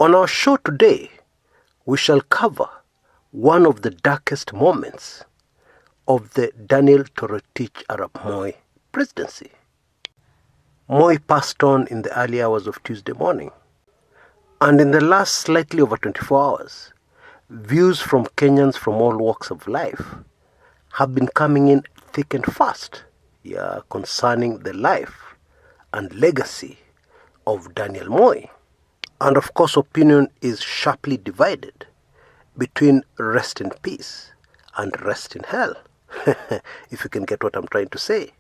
On our show today, we shall cover one of the darkest moments of the Daniel Toroitich Arap Moi presidency. Moi passed on in the early hours of Tuesday morning, and in the last slightly over 24 hours, views from Kenyans from all walks of life have been coming in thick and fast, concerning the life and legacy of Daniel Moi. And of course, opinion is sharply divided between rest in peace and rest in hell, if you can get what I'm trying to say.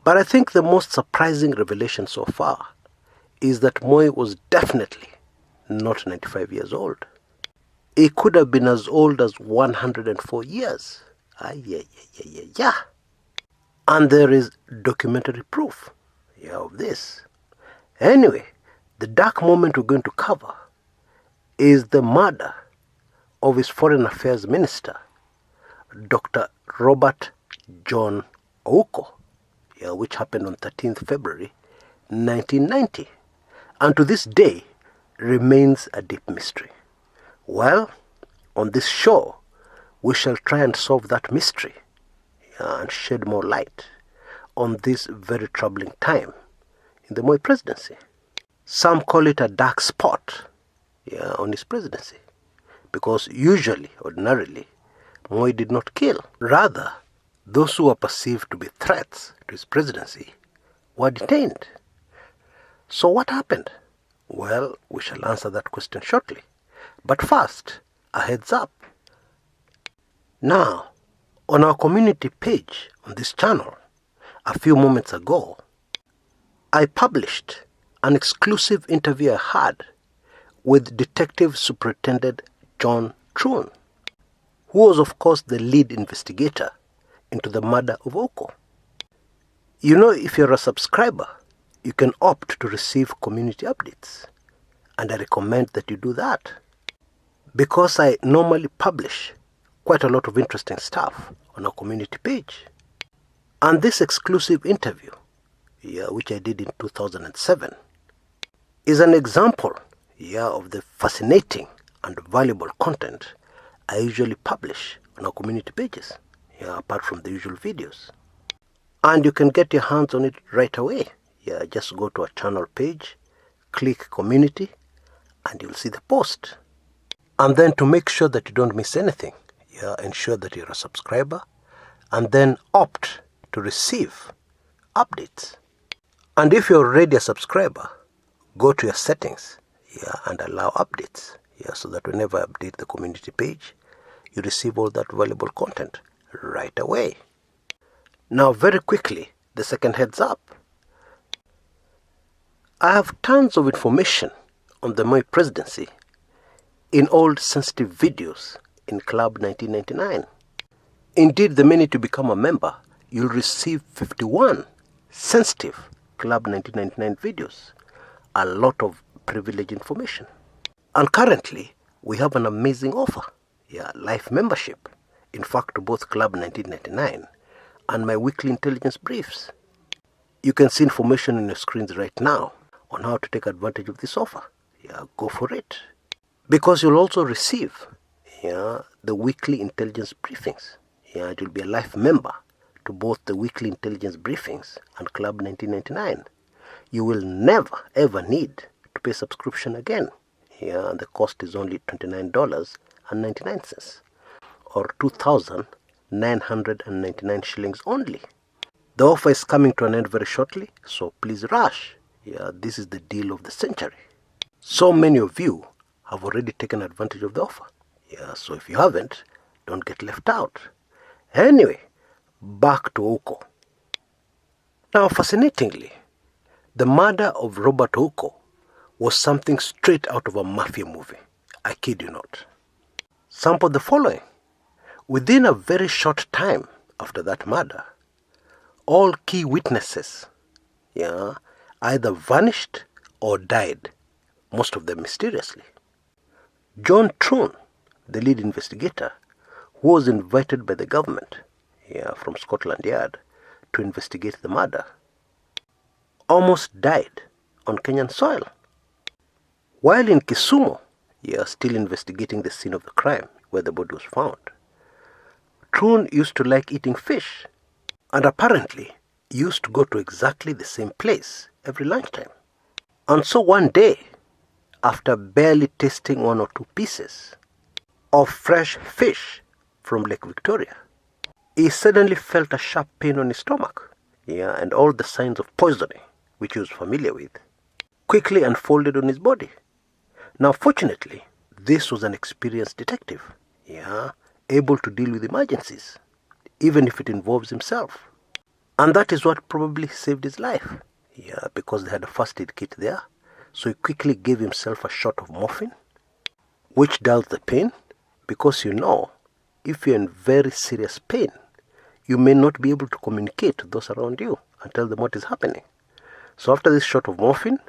But I think the most surprising revelation so far is that Moi was definitely not 95 years old. He could have been as old as 104 years. And there is documentary proof of this. Anyway, the dark moment we're going to cover is the murder of his Foreign Affairs Minister, Dr. Robert John Ouko, which happened on 13th February 1990, and to this day remains a deep mystery. Well, on this show, we shall try and solve that mystery and shed more light on this very troubling time in the Moi presidency. Some call it a dark spot on his presidency, because ordinarily, Moi did not kill. Rather, those who were perceived to be threats to his presidency were detained. So what happened? Well, we shall answer that question shortly. But first, a heads up. Now, on our community page on this channel, a few moments ago, I published an exclusive interview I had with Detective Superintendent John Troon, who was of course the lead investigator into the murder of Ouko. If you're a subscriber, you can opt to receive community updates, and I recommend that you do that, because I normally publish quite a lot of interesting stuff on our community page. And this exclusive interview, which I did in 2007, is an example of the fascinating and valuable content I usually publish on our community pages, apart from the usual videos. And you can get your hands on it right away. Just go to our channel page, click community, and you'll see the post. And then to make sure that you don't miss anything, ensure that you're a subscriber, and then opt to receive updates. And if you're already a subscriber, go to your settings and allow updates, so that whenever I update the community page, you receive all that valuable content right away. Now, very quickly, the second heads up. I have tons of information on the Moi presidency in old sensitive videos in Club 1999. Indeed, the minute you become a member, you'll receive 51 sensitive Club 1999 videos. A lot of privileged information. And currently, we have an amazing offer. Life membership. In fact, to both Club 1999 and my weekly intelligence briefs. You can see information on your screens right now on how to take advantage of this offer. Go for it. Because you'll also receive the weekly intelligence briefings. You'll be a life member to both the weekly intelligence briefings and Club 1999. You will never ever need to pay subscription again. And the cost is only $29.99 or 2,999 shillings only. The offer is coming to an end very shortly, so please rush. This is the deal of the century. So many of you have already taken advantage of the offer. So if you haven't, don't get left out. Anyway, back to Ouko. Now, fascinatingly, the murder of Robert Ouko was something straight out of a mafia movie. I kid you not. Sample the following. Within a very short time after that murder, all key witnesses either vanished or died, most of them mysteriously. John Troon, the lead investigator, who was invited by the government from Scotland Yard to investigate the murder, almost died on Kenyan soil. While in Kisumu, still investigating the scene of the crime where the body was found, Troon used to like eating fish and apparently used to go to exactly the same place every lunchtime. And so one day, after barely tasting 1 or 2 pieces of fresh fish from Lake Victoria, he suddenly felt a sharp pain on his stomach, and all the signs of poisoning, which he was familiar with, quickly unfolded on his body. Now, fortunately, this was an experienced detective, able to deal with emergencies, even if it involves himself. And that is what probably saved his life, because they had a first aid kit there. So he quickly gave himself a shot of morphine, which dulls the pain, because if you're in very serious pain, you may not be able to communicate to those around you and tell them what is happening. So after this shot of morphine,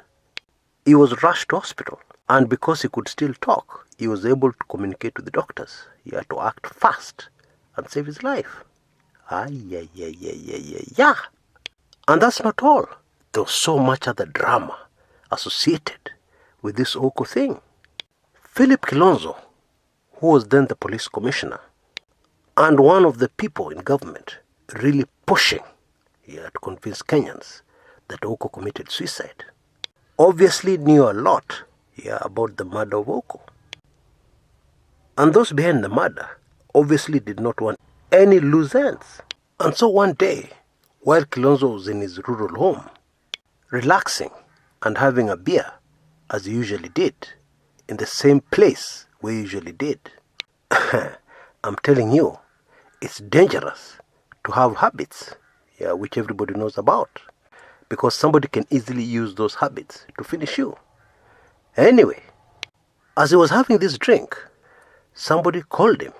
he was rushed to hospital. And because he could still talk, he was able to communicate with the doctors. He had to act fast and save his life. And that's not all. There was so much other drama associated with this Ouko thing. Philip Kilonzo, who was then the police commissioner, and one of the people in government really pushing to convince Kenyans that Ouko committed suicide, obviously knew a lot about the murder of Ouko. And those behind the murder obviously did not want any loose ends. And so one day, while Kilonzo was in his rural home, relaxing and having a beer, as he usually did, in the same place where he usually did, I'm telling you, it's dangerous to have habits, which everybody knows about, because somebody can easily use those habits to finish you. Anyway, as he was having this drink, somebody called him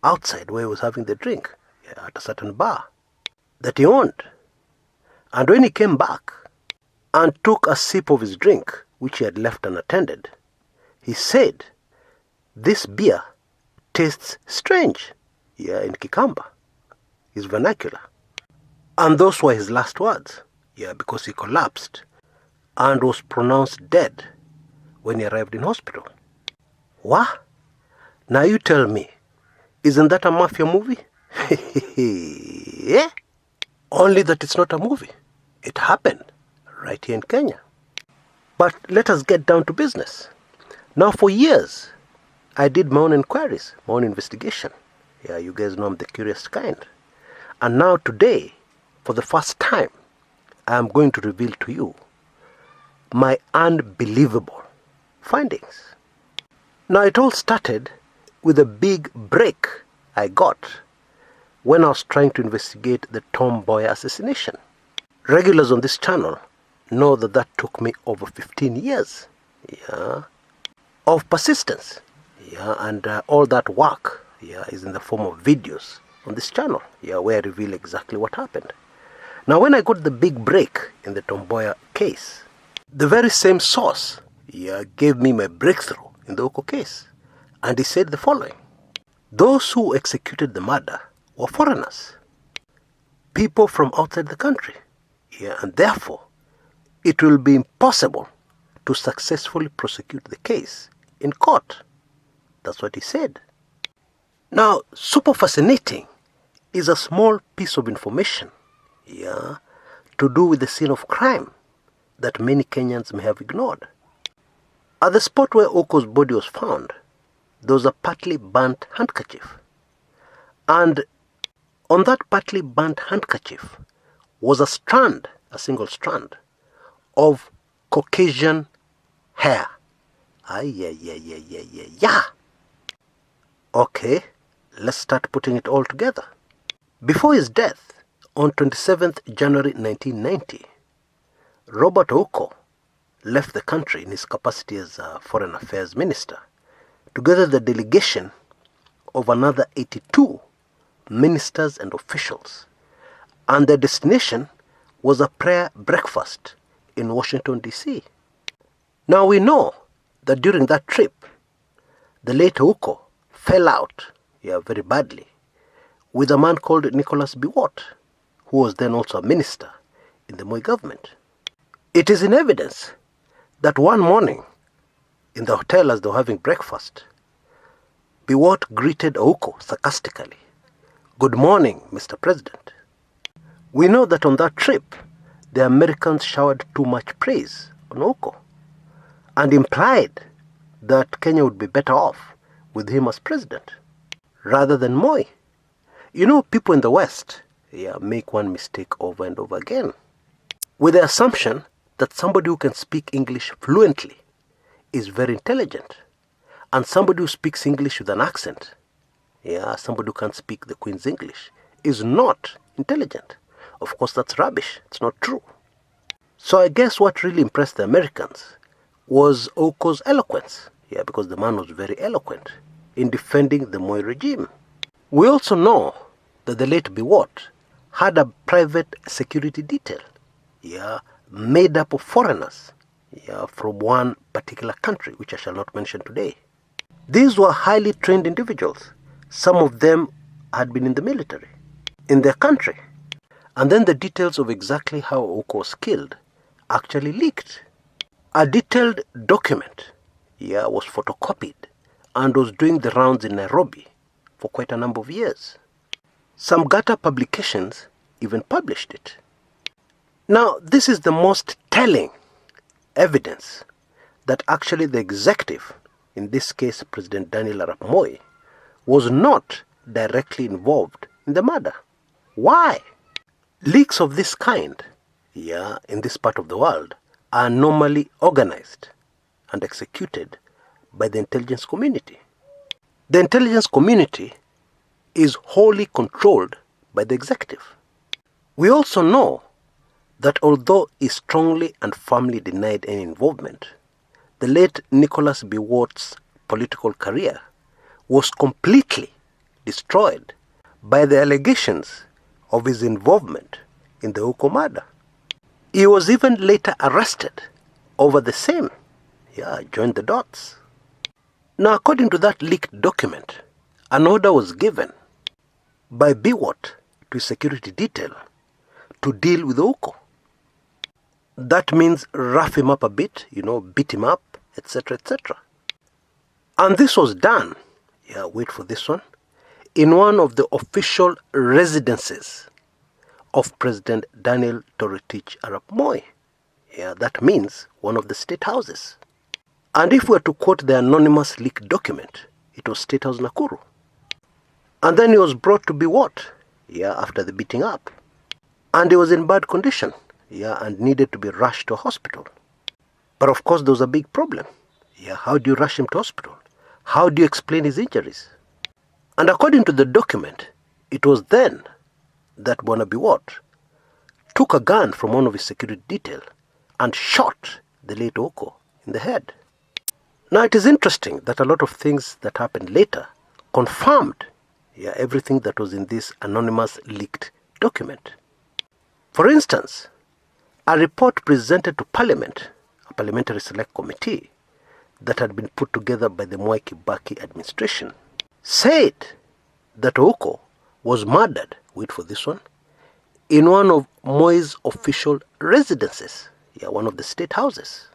outside where he was having the drink, at a certain bar that he owned. And when he came back and took a sip of his drink, which he had left unattended, he said, "This beer tastes strange," in Kikamba, his vernacular. And those were his last words, because he collapsed and was pronounced dead when he arrived in hospital. What? Now you tell me, isn't that a mafia movie? Only that it's not a movie. It happened right here in Kenya. But let us get down to business. Now, for years, I did my own inquiries, my own investigation. You guys know I'm the curious kind. And now today, for the first time, I am going to reveal to you my unbelievable findings. Now, it all started with a big break I got when I was trying to investigate the Tom Mboya assassination. Regulars on this channel know that took me over 15 years of persistence. And all that work is in the form of videos on this channel where I reveal exactly what happened. Now, when I got the big break in the Tom Mboya case, the very same source gave me my breakthrough in the Ouko case. And he said the following: those who executed the murder were foreigners, people from outside the country, and therefore it will be impossible to successfully prosecute the case in court. That's what he said. Now, super fascinating is a small piece of information, to do with the scene of crime that many Kenyans may have ignored. At the spot where Ouko's body was found, there was a partly burnt handkerchief. And on that partly burnt handkerchief was a single strand of Caucasian hair. Okay, let's start putting it all together. Before his death, on 27th January 1990, Robert Ouko left the country in his capacity as a Foreign Affairs Minister, together with the delegation of another 82 ministers and officials. And their destination was a prayer breakfast in Washington, D.C. Now we know that during that trip, the late Ouko fell out, very badly, with a man called Nicholas Biwott, who was then also a minister in the Moi government. It is in evidence that one morning, in the hotel as they were having breakfast, Biwott greeted Ouko sarcastically. "Good morning, Mr. President." We know that on that trip, the Americans showered too much praise on Ouko and implied that Kenya would be better off with him as president rather than Moi. You know, people in the West make one mistake over and over again, with the assumption that somebody who can speak English fluently is very intelligent, and somebody who speaks English with an accent, somebody who can't speak the Queen's English, is not intelligent. Of course, that's rubbish. It's not true. So I guess what really impressed the Americans was Ouko's eloquence, because the man was very eloquent in defending the Moi regime. We also know that the late Biwott had a private security detail, made up of foreigners, from one particular country, which I shall not mention today. These were highly trained individuals. Some of them had been in the military, in their country. And then the details of exactly how Ouko was killed actually leaked. A detailed document, was photocopied and was doing the rounds in Nairobi for quite a number of years. Some gutter publications even published it. Now, this is the most telling evidence that actually the executive, in this case President Daniel Arap Moi, was not directly involved in the murder. Why? Leaks of this kind, in this part of the world, are normally organized and executed by the intelligence community. The intelligence community is wholly controlled by the executive. We also know that although he strongly and firmly denied any involvement, the late Nicholas Biwott's political career was completely destroyed by the allegations of his involvement in the Ouko murder. He was even later arrested over the same. Join the dots. Now, according to that leaked document, an order was given by Biwott to his security detail to deal with Ouko. That means rough him up a bit, beat him up, etc., etc. And this was done, wait for this one, in one of the official residences of President Daniel Toroitich Arap Moi. That means one of the state houses. And if we were to quote the anonymous leaked document, it was State House Nakuru. And then he was brought to Biwott, after the beating up. And he was in bad condition, and needed to be rushed to a hospital. But of course there was a big problem. How do you rush him to hospital? How do you explain his injuries? And according to the document, it was then that Bwana Biwott took a gun from one of his security detail and shot the late Ouko in the head. Now, it is interesting that a lot of things that happened later confirmed everything that was in this anonymous leaked document. For instance, a report presented to Parliament, a parliamentary select committee that had been put together by the Mwai Kibaki administration, said that Ouko was murdered, wait for this one, in one of Moi's official residences, one of the state houses.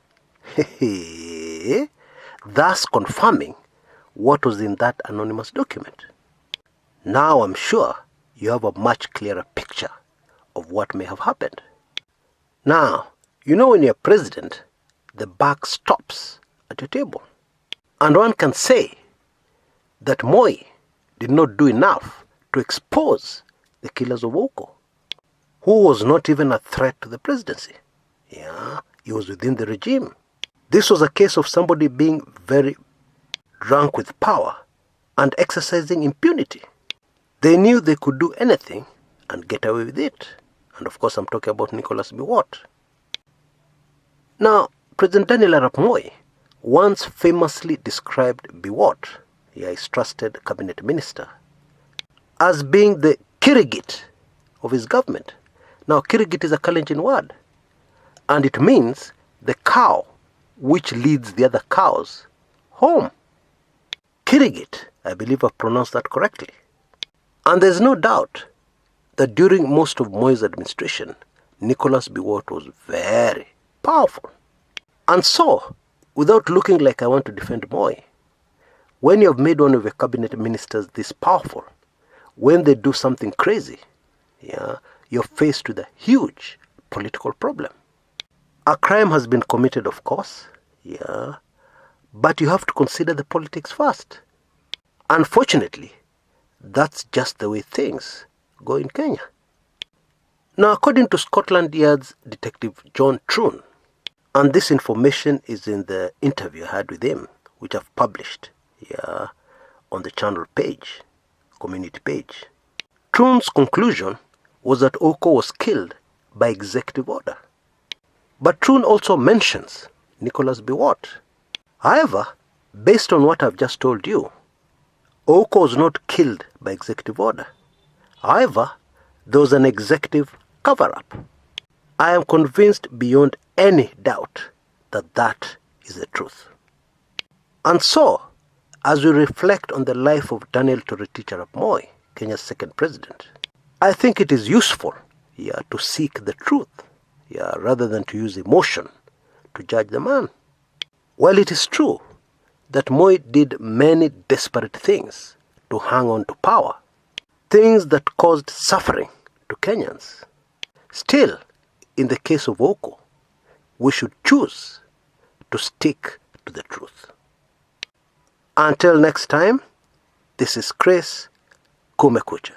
Thus confirming what was in that anonymous document. Now I'm sure you have a much clearer picture of what may have happened. Now, when you're president, the buck stops at your table. And one can say that Moi did not do enough to expose the killers of Ouko, who was not even a threat to the presidency. He was within the regime. This was a case of somebody being very drunk with power and exercising impunity. They knew they could do anything and get away with it. And of course, I'm talking about Nicholas Biwott. Now, President Daniel Arap Moi once famously described Biwott, his trusted cabinet minister, as being the Kirigit of his government. Now, Kirigit is a Kalenjin word, and it means the cow which leads the other cows home. Kirigit, I believe I've pronounced that correctly. And there's no doubt that during most of Moi's administration, Nicholas Biwott was very powerful. And so, without looking like I want to defend Moi, when you have made one of your cabinet ministers this powerful, when they do something crazy, you're faced with a huge political problem. A crime has been committed, of course, but you have to consider the politics first. Unfortunately, that's just the way things go in Kenya. Now, according to Scotland Yard's Detective John Troon, and this information is in the interview I had with him, which I've published on the channel page, community page. Troon's conclusion was that Ouko was killed by executive order. But Troon also mentions Nicholas Biwott. However, based on what I've just told you, Ouko was not killed by executive order. However, there was an executive cover-up. I am convinced beyond any doubt that that is the truth. And so, as we reflect on the life of Daniel Toroitich arap Moi, Kenya's second president, I think it is useful to seek the truth rather than to use emotion to judge the man. While it is true that Moi did many desperate things to hang on to power, things that caused suffering to Kenyans, still, in the case of Ouko, we should choose to stick to the truth. Until next time, this is Chris Kumekucha.